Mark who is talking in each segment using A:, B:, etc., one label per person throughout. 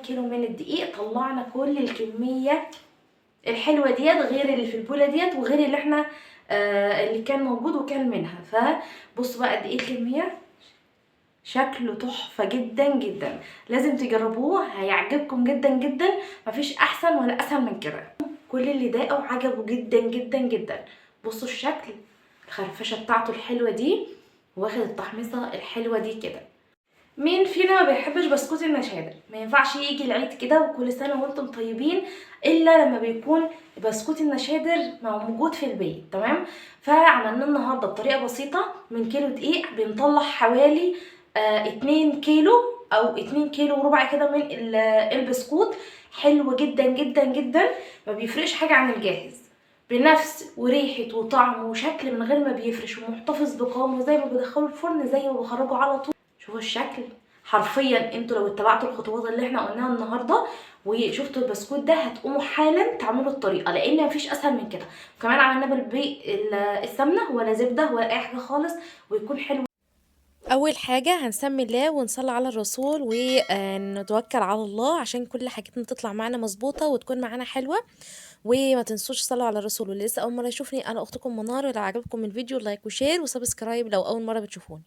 A: كيلو من الدقيق طلعنا كل الكميه الحلوه ديت، غير اللي في البوله ديت وغير اللي احنا اللي كان موجود وكان منها. فبصوا بقى قد ايه الكميه، شكله تحفه جدا جدا، لازم تجربوه هيعجبكم جدا جدا، مفيش احسن ولا اسهل من كده. كل اللي ضاقه عجبه جدا جدا جدا. بصوا الشكل، الخرفشه بتاعته الحلوه دي، واخد التحميصه الحلوه دي كده. مين فينا ما بيحبش بسكوت النشادر؟ ما ينفعش يجي العيد كده وكل سنه وانتم طيبين الا لما بيكون بسكوت النشادر موجود في البيت. تمام، فعملنا النهارده بطريقه بسيطه. من كيلو دقيق بنطلع حوالي 2 كيلو او 2 كيلو وربع كده من البسكوت. حلو جدا جدا جدا، ما بيفرقش حاجه عن الجاهز، بنفس وريحه وطعم وشكل من غير ما بيفرش، ومحتفظ بقوامه زي ما بدخله الفرن زي ما بخرجه على طول. شوفوا الشكل، حرفيا انتوا لو اتبعتوا الخطوات اللي احنا قلناها النهارده وشفتوا البسكوت ده هتقوموا حالا تعملوا الطريقه، لان مفيش اسهل من كده. وكمان عملناه السمنه ولا زبده ولا اي حاجه خالص، ويكون حلو. اول حاجه هنسمي الله ونصلي على الرسول ونتوكل على الله عشان كل حاجتنا تطلع معانا مظبوطه وتكون معانا حلوه. وما تنسوش تصلوا على الرسول. واللي لسه اول مره يشوفني، انا اختكم منار، ولو عجبكم الفيديو لايك وشير وسبسكرايب لو اول مره بتشوفوني.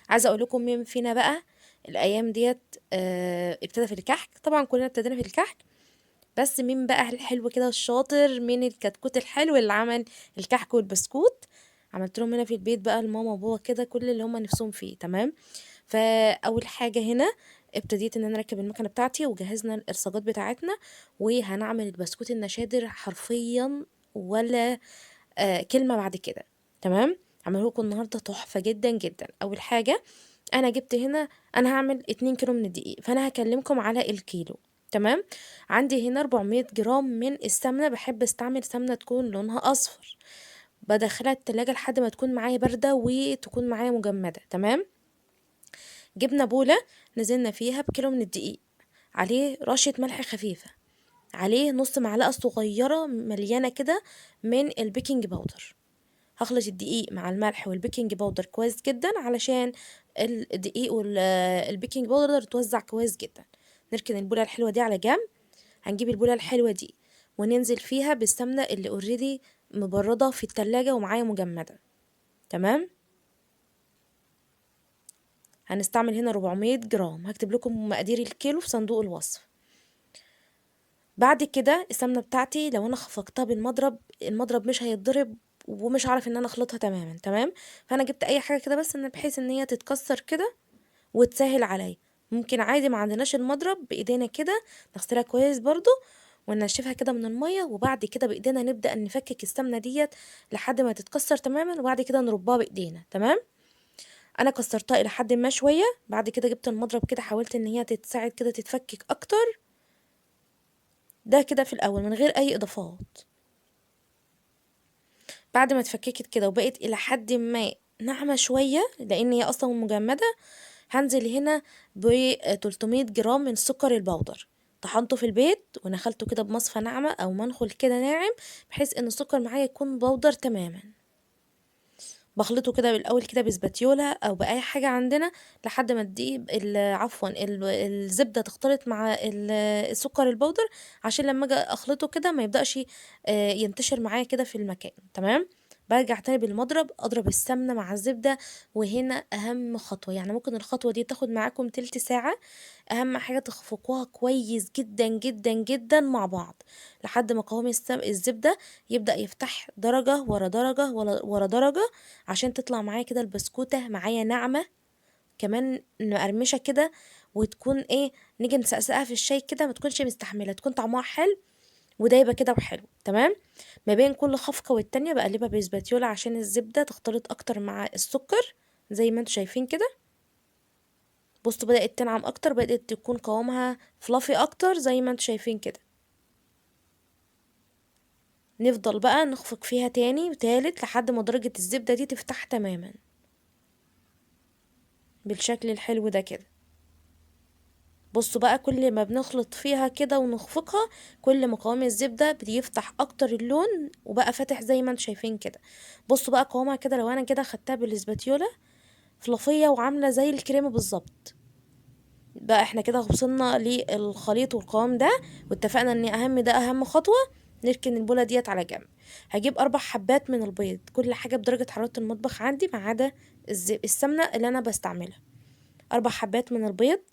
A: عايزه اقول لكم مين فينا بقى الايام ديت ابتدى في الكحك؟ طبعا كلنا ابتدينا في الكحك، بس مين بقى الحلو كده الشاطر، مين الكتكوت الحلو اللي عمل الكحك والبسكوت؟ عملت لهم هنا في البيت بقى لماما وبابا كده كل اللي هم نفسهم فيه. تمام، فاول حاجه هنا ابتديت ان انا اركب المكنه بتاعتي وجهزنا الارصاجات بتاعتنا، وهنعمل البسكوت النشادر حرفيا ولا كلمه بعد كده. تمام، عملوه لكم النهارده تحفه جدا جدا. اول حاجه انا جبت هنا، انا هعمل 2 كيلو من الدقيق، فانا هكلمكم على الكيلو. تمام، عندي هنا 400 جرام من السمنه، بحب استعمل سمنه تكون لونها اصفر، بدخلها التلاجة لحد ما تكون معايا بارده وتكون معايا مجمده. تمام، جبنا بوله نزلنا فيها بكيلو من الدقيق، عليه رشه ملح خفيفه، عليه نص معلقه صغيره مليانه كده من البيكنج باودر. هخلط الدقيق مع الملح والبيكنج باودر كويس جدا علشان الدقيق والبيكنج باودر توزع كويس جدا. نركن البولة الحلوة دي على جنب. هنجيب البولة الحلوة دي وننزل فيها بالسمنة اللي اوريدي مبردة في التلاجة ومعايا مجمدة. تمام، هنستعمل هنا 400 جرام، هكتب لكم مقادير الكيلو في صندوق الوصف. بعد كده السمنة بتاعتي لو انا خفقتها بالمضرب، المضرب مش هيتضرب ومش عارف ان انا اخلطها تماما. تمام، فانا جبت اي حاجه كده بس ان بحيث ان هي تتكسر كده وتسهل عليا. ممكن عادي ما عندناش المضرب بايدينا كده نغسلها كويس برضو وننشفها كده من الميه، وبعد كده بايدينا نبدا نفكك السمنه ديت لحد ما تتكسر تماما، وبعد كده نربها بايدينا. تمام، انا كسرتها الى حد ما شويه، بعد كده جبت المضرب كده حاولت ان هي تتساعد كده تتفكك اكتر. ده كده في الاول من غير اي اضافات. بعد ما اتفككت كده وبقت الى حد ما ناعمه شويه لان هي اصلا مجمده، هنزل هنا ب 300 جرام من السكر البودر، طحنته في البيت ونخلته كده بمصفى ناعمه او منخل كده ناعم بحيث ان السكر معايا يكون بودر تماما. بخلطه كده بالاول كده بسباتيولا او باي حاجه عندنا لحد ما الدقيق عفوا الزبده تختلط مع السكر البودر، عشان لما اجي اخلطه كده ما يبداش ينتشر معايا كده في المكان. تمام، برجع تاني بالمضرب اضرب السمنه مع الزبده. وهنا اهم خطوه، يعني ممكن الخطوه دي تاخد معاكم تلت ساعه. اهم حاجه تخفقوها كويس جدا جدا جدا مع بعض لحد ما قوام الزبده يبدا يفتح درجه ورا درجه ورا درجه، عشان تطلع معايا كده البسكوته معايا ناعمه كمان مقرمشه كده، وتكون ايه، نيجي نسقسقها في الشاي كده ما تكونش مستحمله، تكون طعمها حلو ودايبه كده وحلو. تمام، ما بين كل خفقه والتانية بقلبها بسباتيولا عشان الزبده تختلط اكتر مع السكر زي ما انتوا شايفين كده. بصوا بدأت تنعم اكتر، بدأت تكون قوامها فلافي اكتر زي ما انتوا شايفين كده. نفضل بقى نخفق فيها تاني وتالت لحد ما درجة الزبدة دي تفتح تماما بالشكل الحلو ده كده. بصوا بقى كل ما بنخلط فيها كده ونخفقها كل ما قوام الزبدة بيفتح اكتر اللون وبقى فاتح زي ما انتوا شايفين كده. بصوا بقى قوامها كده لو انا كده خدتها بالاسباتيولا فلافية وعاملة زي الكريمة بالظبط. بقى احنا كده وصلنا للخليط والقوام ده، واتفقنا ان اهم خطوة نركن البولة ديت على جنب. هجيب 4 حبات من البيض، كل حاجة بدرجة حرارة المطبخ عندي ما عدا السمنة اللي انا بستعملها. 4 حبات من البيض.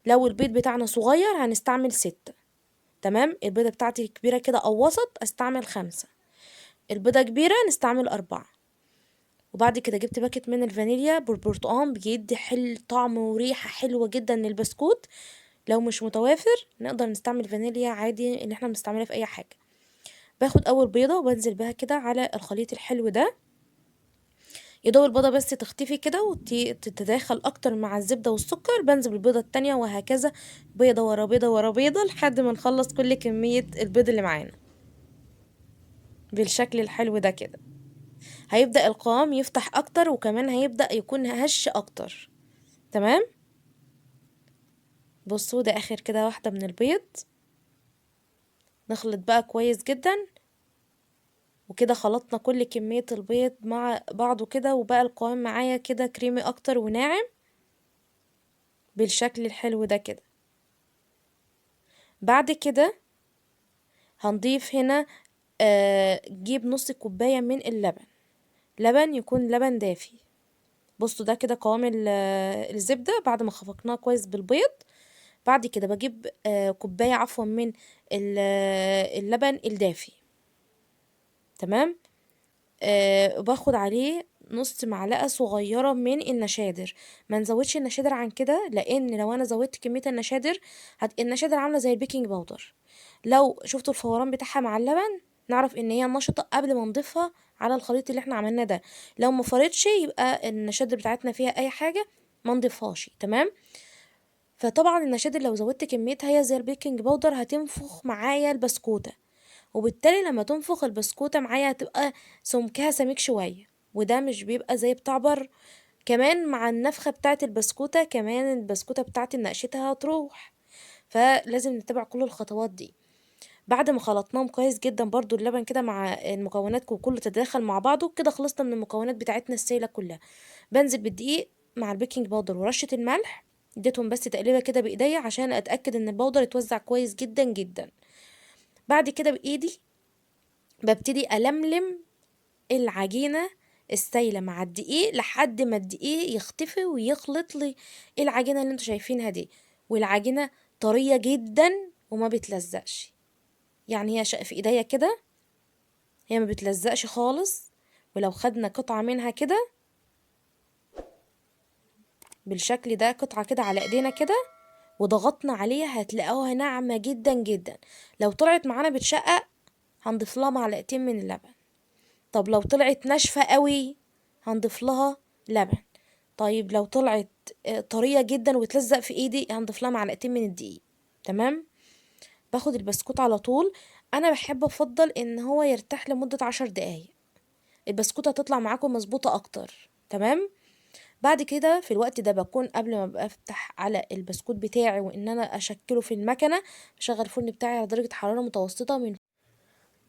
A: لو البيض بتاعنا صغير هنستعمل 6. تمام. البيضة بتاعتي كبيرة كده او وسط استعمل 5. البيضة كبيرة نستعمل 4. وبعد كده جبت باكت من الفانيليا بالبرتقال، بيدي طعم وريحة حلوة جدا للبسكوت. لو مش متوافر نقدر نستعمل فانيليا عادي اللي احنا بنستعملها في اي حاجة. باخد اول بيضة وبنزل بها كده على الخليط الحلو ده، يا دوب البيضة بس تختفي كده وتتداخل اكتر مع الزبدة والسكر، بنزل بالبيضة التانية وهكذا، بيضة ورا بيضة ورا بيضة لحد ما نخلص كل كمية البيض اللي معانا بالشكل الحلو ده كده. هيبدأ القوام يفتح اكتر، وكمان هيبدأ يكون هش اكتر. تمام. بصوا ده اخر كده واحدة من البيض. نخلط بقى كويس جدا، وكده خلطنا كل كمية البيض مع بعضه كده، وبقى القوام معايا كده كريمي اكتر وناعم بالشكل الحلو ده كده. بعد كده هنضيف هنا جيب نص كوباية من اللبن، لبن يكون لبن دافي. بصوا ده كده قوام الزبدة بعد ما خفقناها كويس بالبيض. بعد كده بجيب كوباية عفوا من اللبن الدافي. تمام. باخد عليه نص معلقة صغيرة من النشادر. ما نزودش النشادر عن كده، لان لو انا زودت كمية النشادر النشادر عاملة زي البيكنج باودر، لو شفتوا الفوران بتاعها مع اللبن نعرف ان هي نشطة قبل ما نضيفها على الخليط اللي احنا عملناه ده. لو ما فرتش يبقى النشادر بتاعتنا فيها اي حاجة ما نضيفهاش. تمام. فطبعا النشادر لو زودت كميتها هي زي البيكنج باودر هتنفخ معايا البسكوتة، وبالتالي لما تنفخ البسكوتة معايا هتبقى سمكها سميك شوية، وده مش بيبقى زي بتاع بر. كمان مع النفخة بتاعة البسكوتة كمان البسكوتة بتاعتي نقشتها هتروح، فلازم نتبع كل الخطوات دي. بعد ما خلطناهم كويس جدا برضو اللبن كده مع المكونات وكله تتداخل مع بعضه كده، خلصنا من المكونات بتاعتنا السائلة كلها. بنزل بالدقيق مع البيكنج باودر ورشة الملح، اديتهم بس تقليبة كده بايديا عشان اتأكد ان البودر اتوزع كويس جدا جدا. بعد كده بايدي ببتدي ألملم العجينة السايلة مع الدقيق لحد ما الدقيق يختفي ويخلط لي العجينة اللي انتوا شايفينها دي. والعجينة طرية جدا وما بتلزقش، يعني هي في ايديا كده هي ما بتلزقش خالص. ولو خدنا قطعة منها كده بالشكل ده، قطعة كده على ايدينا كده وضغطنا عليها هتلاقوها ناعمة جدا جدا. لو طلعت معانا بتشقق هنضيف لها معلقتين من اللبن. طب لو طلعت ناشفة قوي هنضيف لها لبن. طيب لو طلعت طرية جدا وتلزق في ايدي هنضيف لها معلقتين من الدقيق. تمام. باخد البسكوت على طول. انا بحب افضل ان هو يرتاح لمدة 10 دقايق، البسكوتة هتطلع معاكم مظبوطة اكتر. تمام. بعد كده في الوقت ده بكون قبل ما افتح على البسكوت بتاعي وان انا اشكله في المكنة، بشغل الفرن بتاعي على درجة حرارة متوسطة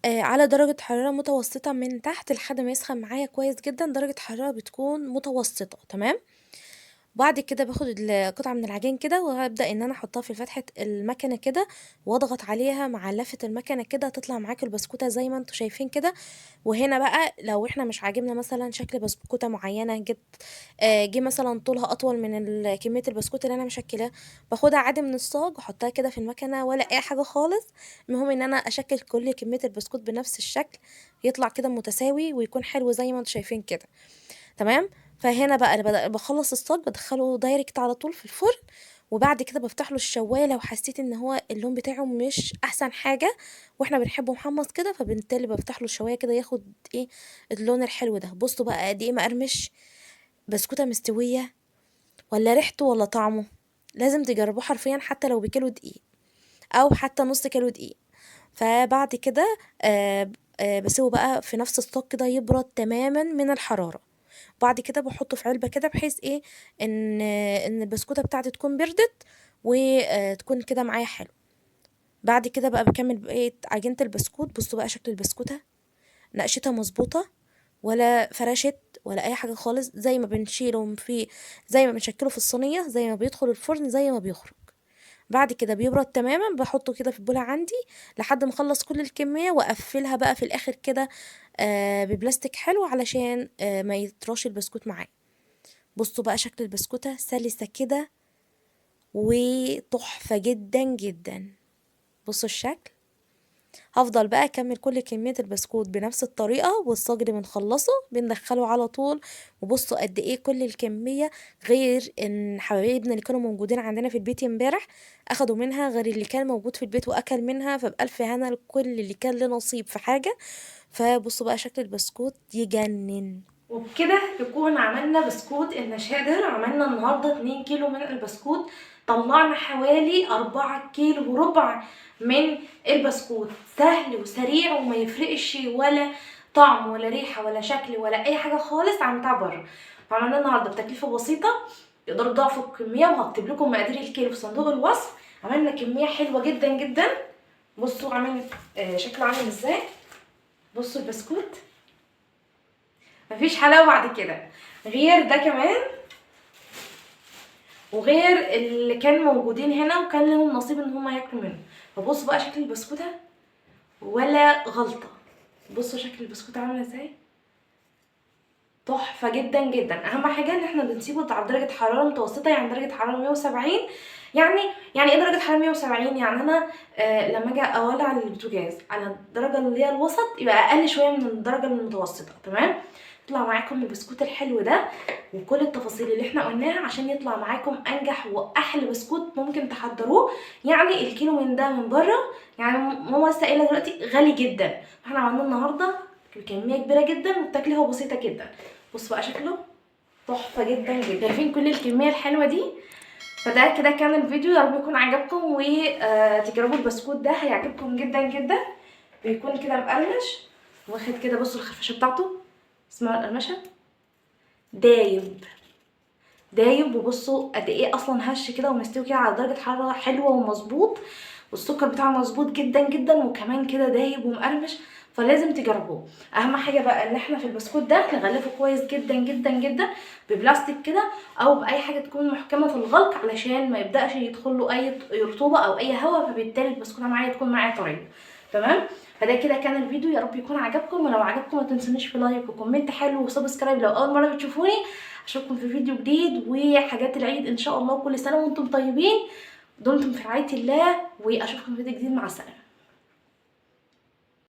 A: على درجة حرارة متوسطة من تحت لحد ما يسخن معايا كويس جدا. درجة حرارة بتكون متوسطة. تمام. بعد كده باخد القطعة من العجين كده وهبدأ ان انا احطها في فتحة المكنة كده واضغط عليها مع لفة المكنة كده، تطلع معاك البسكوتة زي ما انتوا شايفين كده. وهنا بقى لو احنا مش عاجبنا مثلا شكل بسكوتة معينة، جه مثلا طولها اطول من كمية البسكوت اللي انا مشكلاه، باخدها عادي من الصاج واحطها كده في المكنة ولا اي حاجة خالص. المهم ان انا اشكل كل كمية البسكوت بنفس الشكل، يطلع كده متساوي ويكون حلو زي ما انتوا شايفين كده. تمام. فهنا بقى انا بخلص الصاج بدخله دايركت على طول في الفرن، وبعد كده بفتح له الشوايه لو حسيت ان هو اللون بتاعه مش احسن حاجه، واحنا بنحبه محمص كده، فبالتالي بفتح له الشوايه كده ياخد ايه اللون الحلو ده. بصوا بقى قد ايه مقرمش، بسكوته مستويه، ولا ريحته ولا طعمه. لازم تجربوه حرفيا حتى لو بكيلو دقيق او حتى نص كيلو دقيق. فبعد كده بسيبه بقى في نفس الصاج كده يبرد تماما من الحراره. بعد كده بحطه في علبة كده بحيث ايه ان البسكوتة بتاعتي تكون بردت وتكون كده معايا حلو. بعد كده بقى بكمل بقية عجينة البسكوت. بصوا بقى شكل البسكوتة، نقشتها مظبوطة
B: ولا فراشت ولا اي حاجه خالص، زي ما بنشيله في، زي ما بنشكله في الصينيه، زي ما بيدخل الفرن زي ما بيخرج. بعد كده بيبرد تماما، بحطه كده في البولة عندي لحد ما اخلص كل الكميه، واقفلها بقى في الاخر كده ببلاستيك حلو علشان ما يطراش البسكوت معايا. بصوا بقى شكل البسكوتة سلسة كده وتحفة جدا جدا. بصوا الشكل. هفضل بقى اكمل كل كمية البسكوت بنفس الطريقة، والصاج اللي بنخلصه بندخله على طول. وبصوا قد ايه كل الكمية، غير ان حبايبنا اللي كانوا موجودين عندنا في البيت امبارح اخدوا منها، غير اللي كان موجود في البيت واكل منها، فبألف هنا لكل اللي كان له نصيب في حاجة. فبصوا بقى شكل البسكوت يجنن.
A: وبكده نكون عملنا بسكوت النشادر. عملنا النهارده 2 كيلو من البسكوت، طلعنا حوالي 4 كيلو وربع من البسكوت. سهل وسريع وما يفرقش ولا طعم ولا ريحه ولا شكل ولا اي حاجه خالص عن بتاع بره. فعملنا النهارده بتكلفه بسيطه، تقدروا تضاعفوا الكميه، وهكتب لكم مقادير الكيلو في صندوق الوصف. عملنا كميه حلوه جدا جدا. بصوا عامل شكله عامل ازاي. بصوا البسكوت مفيش حلاوه بعد كده غير ده كمان، وغير اللي كان موجودين هنا وكان لهم نصيب ان هما ياكلوا منه. فبصوا بقى شكل البسكوته ولا غلطه. بصوا شكل البسكوته عامله ازاي، تحفه جدا جدا. اهم حاجه ان احنا بنسيبه على درجه حراره متوسطه، يعني درجه حراره 170. يعني ايه درجه حراره 170؟ يعني انا لما اجي اولع البوتاجاز على الدرجه اللي هي الوسط يبقى اقل شويه من الدرجه المتوسطه. تمام. يطلع معاكم البسكوت الحلو ده وكل التفاصيل اللي احنا قلناها عشان يطلع معاكم انجح واحلى بسكوت ممكن تحضروه. يعني الكيلو من ده من بره، يعني ماما لسه قايله دلوقتي غالي جدا، احنا عملناه النهارده بكميه كبيره جدا وبتكلفه بسيطه جدا. بص بقى شكله تحفه جدا جدا. شايفين كل الكميه الحلوه دي. فده كده كان الفيديو، يا رب يكون عجبكم وتجربوا البسكوت ده هيعجبكم جدا جدا. بيكون كده مقرمش واخد كده، بصوا الخرفشه بتاعته اسمها القرمشه، دايب دايب. وبصوا قد ايه اصلا هش كده ومستوي كده على درجه حراره حلوه ومظبوط، والسكر بتاعه مظبوط جدا جدا، وكمان كده دايب ومقرمش. فلازم تجربوه. اهم حاجه بقى ان احنا في البسكوت ده نغلفه كويس جدا جدا جدا ببلاستيك كده او باي حاجه تكون محكمه في الغلق علشان ما يبداش يدخل له اي رطوبه او اي هواء، فبالتالي البسكوته معايا تكون معايا طريه. تمام. فده كده كان الفيديو، يا رب يكون عجبكم. ولو عجبكم ما تنسونيش في لايك وكومنت حلو وسبسكرايب لو اول مره بتشوفوني. اشوفكم في فيديو جديد وحاجات العيد ان شاء الله. كل سنه وانتم طيبين، دمتم في رعايه الله، واشوفكم في فيديو جديد. مع السلامه.